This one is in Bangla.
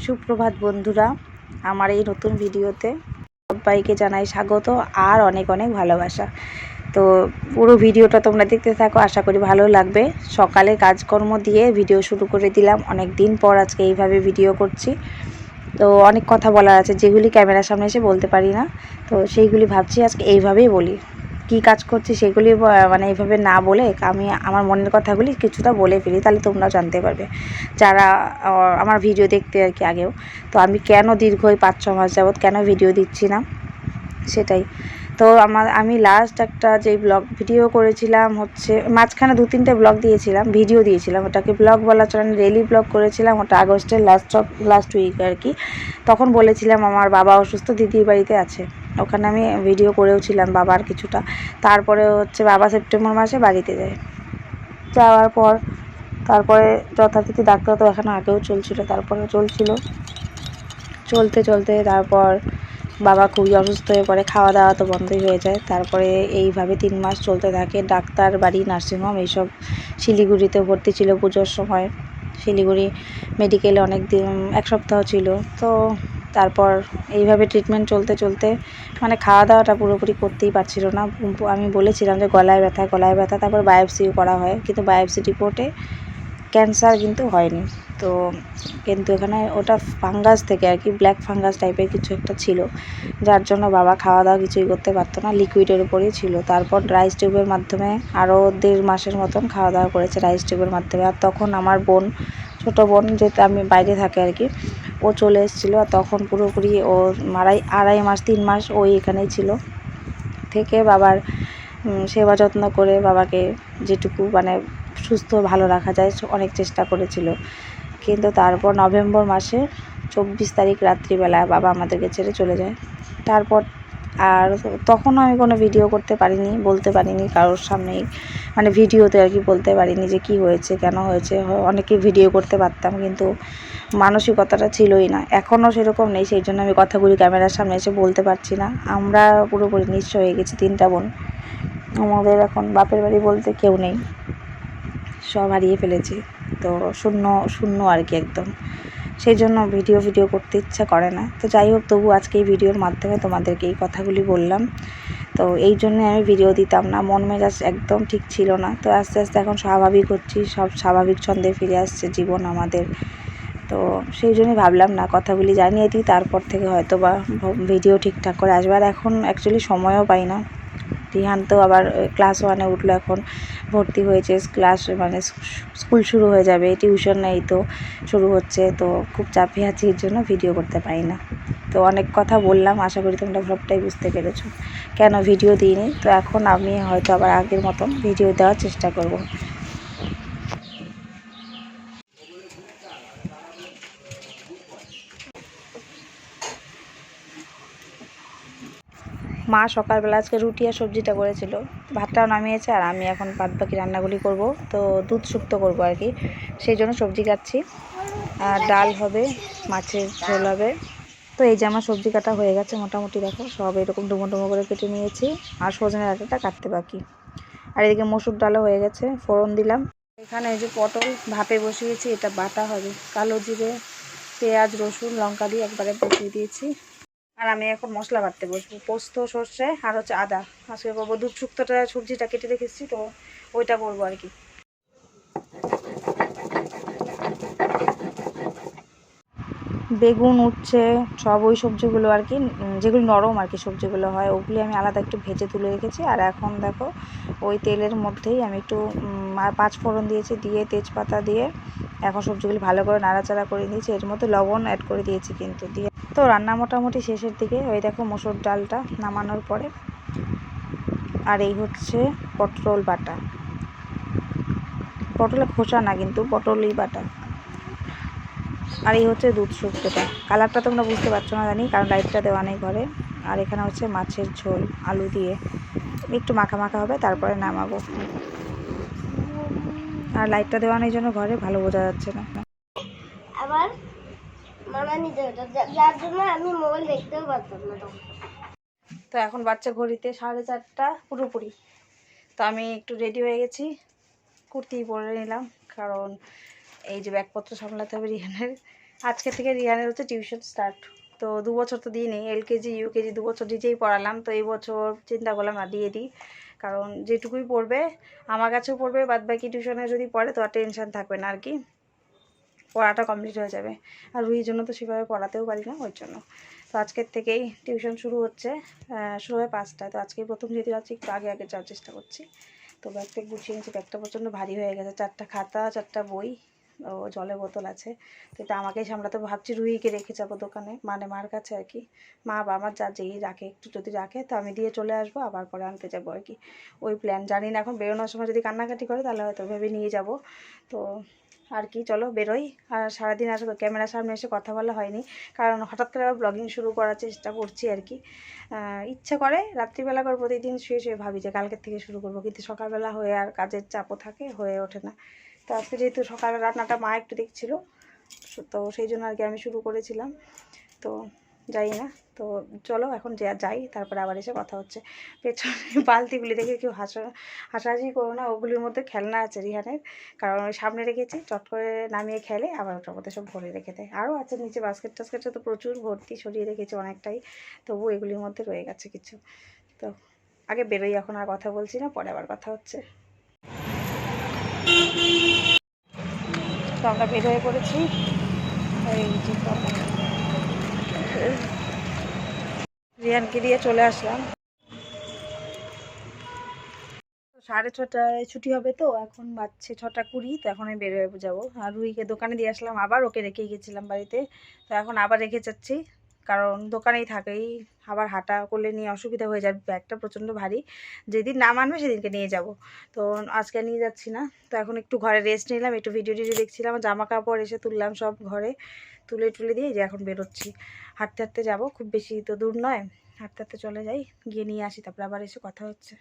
সুপ্রভাত বন্ধুরা, আমার এই নতুন ভিডিওতে সবাইকে জানাই স্বাগত আর অনেক অনেক ভালোবাসা। তো পুরো ভিডিওটা তোমরা দেখতে থাকো, আশা করি ভালো লাগবে। সকালে কাজকর্ম দিয়ে ভিডিও শুরু করে দিলাম, অনেক দিন পর আজকে এইভাবে ভিডিও করছি। তো অনেক কথা বলার আছে যেগুলি ক্যামেরার সামনে এসে বলতে পারি না, তো সেইগুলি ভাবছি আজকে এইভাবেই বলি। কি কাজ করছি সেগুলি মানে এইভাবে না বলে আমি আমার মনের কথাগুলি কিছুটা বলে ফেলি, তাহলে তোমরাও জানতে পারবে যারা আমার ভিডিও দেখতে আর কি আগেও। তো আমি কেন দীর্ঘ 5-6 মাস যাবৎ কেন ভিডিও দিচ্ছি না সেটাই। তো আমি লাস্ট একটা যে ব্লগ ভিডিও করেছিলাম হচ্ছে, মাঝখানে 2-3টে ব্লগ দিয়েছিলাম, ভিডিও দিয়েছিলাম, ওটাকে ব্লগ বলা চলে না, ডেইলি ব্লগ করেছিলাম। ওটা আগস্টের লাস্ট উইক আর কি। তখন বলেছিলাম আমার বাবা অসুস্থ, দিদির বাড়িতে আছে, ওখানে আমি ভিডিও করেও ছিলাম বাবার কিছুটা। তারপরে হচ্ছে বাবা সেপ্টেম্বর মাসে বাড়িতে যায়, যাওয়ার পর তারপরে যথারীতি ডাক্তার তো এখানে আগেও চলছিল, তারপরে চলতে তারপর বাবা খুবই অসুস্থ হয়ে পড়ে, খাওয়া দাওয়া তো বন্ধই হয়ে যায়। তারপরে এইভাবে 3 মাস চলতে থাকে, ডাক্তার বাড়ি, নার্সিংহোম এইসব। শিলিগুড়িতে ভর্তি ছিল পুজোর সময়, শিলিগুড়ি মেডিকেলে অনেক দিন, 1 সপ্তাহ ছিল। তো তারপর এইভাবে ট্রিটমেন্ট চলতে মানে খাওয়া দাওয়াটা পুরোপুরি করতেই পারছিল না। আমি বলেছিলাম যে গলায় ব্যথা, তারপর বায়োপসিও করা হয়, কিন্তু বায়োপসি রিপোর্টে ক্যান্সার কিন্তু হয়নি। তো কিন্তু এখানে ওটা ফাঙ্গাস থেকে আর কি, ব্ল্যাক ফাঙ্গাস টাইপের কিছু একটা ছিল, যার জন্য বাবা খাওয়া দাওয়া কিছুই করতে পারতো না, লিকুইডের উপরেই ছিল। তারপর রাইস টিউবের মাধ্যমে আরও 1.5 মাসের মতন খাওয়া দাওয়া করেছে রাইস টিউবের মাধ্যমে। আর তখন আমার বোন, ছোটো বোন, যেহেতু আমি বাইরে থাকে আর কি, ও চলে এসেছিলো। আর তখন পুরোপুরি ওর 3 মাস ওই এখানেই ছিল, থেকে বাবার সেবা যত্ন করে বাবাকে যেটুকু মানে সুস্থ ভালো রাখা যায় অনেক চেষ্টা করেছিল। কিন্তু তারপর নভেম্বর মাসে 24 তারিখ রাত্রিবেলা বাবা আমাদেরকে ছেড়ে চলে যায়। তারপর আর তখনও আমি কোনো ভিডিও করতে পারিনি, বলতে পারিনি কারোর সামনেই, মানে ভিডিওতে আর কি বলতে পারিনি যে কি হয়েছে, কেন হয়েছে। অনেকে ভিডিও করতে পারতাম, কিন্তু মানসিকতাটা ছিলই না, এখনও সেরকম নেই, সেই জন্য আমি কথাগুলি ক্যামেরার সামনে এসে বলতে পারছি না। আমরা পুরোপুরি নিঃস্ব হয়ে গেছি, 3টা বোন। আমাদের এখন বাপের বাড়ি বলতে কেউ নেই, সব হারিয়ে ফেলেছি। তো শূন্য আর কি একদম। সেই জন্য ভিডিও করতে ইচ্ছা করে না। তো যাই হোক, তবু আজকে এই ভিডিওর মাধ্যমে তোমাদেরকে এই কথাগুলি বললাম। তো এই জন্যে আমি ভিডিও দিতাম না, মন মেজাজ একদম ঠিক ছিল না। তো আস্তে আস্তে এখন স্বাভাবিক হচ্ছি, সব স্বাভাবিক ছন্দে ফিরে আসছে জীবন আমাদের। তো সেই জন্যই ভাবলাম না, কথাগুলি জানিয়ে দিই, তারপর থেকে হয়তো বা ভিডিও ঠিকঠাক করে আসবে। আর এখন অ্যাকচুয়ালি সময়ও পাই না। রিহান তো আবার ক্লাস 1-এ উঠলো, এখন ভর্তি হয়েছে, মানে স্কুল শুরু হয়ে যাবে, টিউশন নেই তো শুরু হচ্ছে। তো খুব চাপে আছি, এর জন্য ভিডিও করতে পারি না। তো অনেক কথা বললাম, আশা করি তোমরা সবটাই বুঝতে পেরেছো কেন ভিডিও দিইনি। তো এখন আমি হয়তো আবার আগের মতন ভিডিও দেওয়ার চেষ্টা করব। মা সকালবেলা আজকে রুটি আর সবজিটা করেছিল, ভাতটাও নামিয়েছে, আর আমি এখন বাদ বাকি রান্নাগুলি করব। তো দুধ শুক্তো করবো আর কি, সেই জন্য সবজি কাটছি। আর ডাল হবে, মাছের ঝোল হবে। তো এই যে আমার সবজি কাটা হয়ে গেছে মোটামুটি, দেখো সব এরকম ডুমো করে কেটে নিয়েছি, আর সজনে ডাঁটাটা কাটতে বাকি। আর এদিকে মসুর ডালও হয়ে গেছে, ফোড়ন দিলাম। এখানে এই যে পটল ভাপে বসিয়েছি, এটা বাটা হবে, কালো জিরে, পেঁয়াজ, রসুন, লঙ্কা দিয়ে একবারে বসিয়ে দিয়েছি। আর আমি এখন মশলা বাটতে বসবো, পোস্ত, সর্ষে আর হচ্ছে আদা। আজকে করবো দুধ শুক্তোটা, সবজিটা কেটে রেখেছি, তো ওইটা করবো আর কি। বেগুন, উচ্ছে, সব ওই সবজিগুলো আর কি, যেগুলো নরম আর কি সবজিগুলো হয়, ওগুলি আমি আলাদা একটু ভেজে তুলে রেখেছি। আর এখন দেখো ওই তেলের মধ্যেই আমি একটু 5 ফোড়ন দিয়েছি, দিয়ে তেজপাতা দিয়ে এখন সবজিগুলি ভালো করে নাড়াচাড়া করে দিয়েছি। এর মধ্যে লবণ অ্যাড করে দিয়েছি কিন্তু, দিয়ে তো রান্না মোটামুটি শেষের দিকে। ওই দেখো মসুর ডালটা নামানোর পরে। আর এই হচ্ছে পটল বাটা, পটলের খোসা না কিন্তু, পটলই বাটা। আর এই হচ্ছে দুধ শুক্তোটা। কালারটা তোমরা বুঝতে পারছো না জানি, কারণ লাইটটা দেওয়া নেই ঘরে। আর এখানে হচ্ছে মাছের ঝোল আলু দিয়ে, একটু মাখা মাখা হবে, তারপরে নামাবো। আর লাইটটা দেওয়া নেই জন্য ঘরে ভালো বোঝা যাচ্ছে না। আবার মামা নিতে হতো, যার জন্য আমি মোবাইল দেখতেও পারতাম না তখন। তো এখন বাচ্চা ঘড়িতে 4:30 পুরোপুরি। তো আমি একটু রেডি হয়ে গেছি, কুর্তি পরে নিলাম, কারণ এই যে ব্যাগপত্র সামলাতে হবে রিহানের, আজকে থেকে রিহানের হচ্ছে টিউশন স্টার্ট। তো 2 বছর তো দিই নেই, এলকেজি ইউকেজি 2 বছর নিজেই পড়ালাম। তো এই বছর চিন্তা করলাম না, দিয়ে দিই। কারণ যেটুকুই পড়বে আমার কাছেও পড়বে, বাদ বাকি টিউশনে যদি পড়ে তো আর টেনশন থাকবে না আর কি, পড়াটা কমপ্লিট হয়ে যাবে। আর রুহির জন্য তো সেভাবে পড়াতেও পারি না, ওই জন্য। তো আজকের থেকেই টিউশন শুরু হচ্ছে, শুরু হয় 5টায়। তো আজকে প্রথম যেহেতু যাচ্ছি একটু আগে আগে যাওয়ার চেষ্টা করছি। তো ব্যাগটা গুছিয়ে নিয়েছি, ব্যাগটা প্রচণ্ড ভারী হয়ে গেছে, 4টা খাতা 4টা বই ও জলের বোতল আছে। তো এটা আমাকেই সামলাতে, ভাবছি রুহিকে রেখে যাবো দোকানে, মানে মার কাছে আর কি। মা বা আমার যা যেই রাখে, একটু যদি রাখে তো আমি দিয়ে চলে আসবো, আবার পরে আনতে যাবো আর কি। ওই প্ল্যান, জানি না এখন বেরোনোর সময় যদি কান্নাকাটি করে তাহলে হয়তো ভেবে নিয়ে যাব। তো আর কি, চলো বেরোই। আর সারাদিন আর ক্যামেরার সামনে এসে কথা বলা হয়নি, কারণ হঠাৎ করে আবার ব্লগিং শুরু করার চেষ্টা করছি আর কি। ইচ্ছে করে রাত্রিবেলা করে প্রতিদিন শুয়ে শুয়ে ভাবি যে কালকের থেকে শুরু করবো, কিন্তু সকালবেলা হয়ে আর কাজের চাপও থাকে, হয়ে ওঠে না। তো আজকে যেহেতু সকালবেলা রান্নাটা মা একটু দেখছিল, তো সেই জন্য আর কি আমি শুরু করেছিলাম। তো যাই না, তো চলো এখন যাই, তারপরে আবার এসে কথা হচ্ছে। পেছনে বালতিগুলি দেখে কেউ হাসাহাসি করো না, ওগুলির মধ্যে খেলনা আছে রিহানের, কারণ ওই সামনে রেখেছি, চট করে নামিয়ে খেলে আবার ওটার মধ্যে সব ভরে রেখে দেয়। আরও আছে নিচে, বাস্কেট টাস্কেটে তো প্রচুর ভর্তি, সরিয়ে রেখেছি অনেকটাই, তবু এগুলির মধ্যে রয়ে গেছে কিছু। তো আগে বেরোই, এখন আর কথা বলছি না, পরে আবার কথা হচ্ছে। তো আমরা বের হয়ে পড়েছি, এই যে রিয়ানকে দিয়ে চলে আসলাম। 6:30টায় ছুটি হবে, তো এখন বাজছে 6টা 20। তো এখন আমি বের হয়ে যাবো। আর রুহিকে দোকানে দিয়ে আসলাম, আবার ওকে রেখেই গেছিলাম বাড়িতে, তো এখন আবার রেখে যাচ্ছি, কারণ দোকানেই থাকেই, আবার হাঁটা করলে নিয়ে অসুবিধা হয়ে যাবে, ব্যাগটা প্রচণ্ড ভারী। যেদিন না মানবে সেদিনকে নিয়ে যাব, তো আজকে নিয়ে যাচ্ছি না। তো এখন একটু ঘরে রেস্ট নিলাম, একটু ভিডিও টিডিও দেখছিলাম, জামা কাপড় এসে তুললাম সব ঘরে, তুলে টুলে দিয়ে যে এখন বেরোচ্ছি। হাঁটতে হাঁটতে যাবো, খুব বেশি তো দূর নয়, হাঁটতে হাঁটতে চলে যাই, গিয়ে নিয়ে আসি, তারপরে আবার এসে কথা হচ্ছে।